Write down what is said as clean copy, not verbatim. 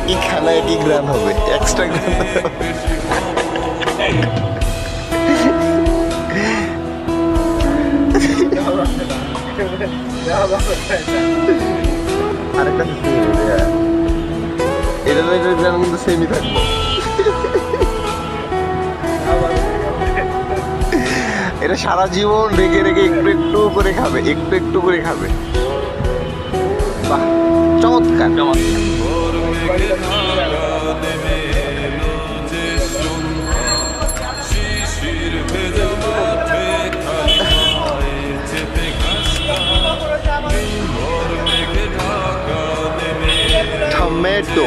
একই খানা একই গ্রান হবে, এক্সট্রা গ্রান হবে। আরেকটা এটা গ্রান কিন্তু সেমই থাকবো। এটা সারা জীবন রেখে রেখে একটু একটু করে খাবে, একটু একটু করে খাবে। বাহ, চমৎকার চমৎকার। টমেটো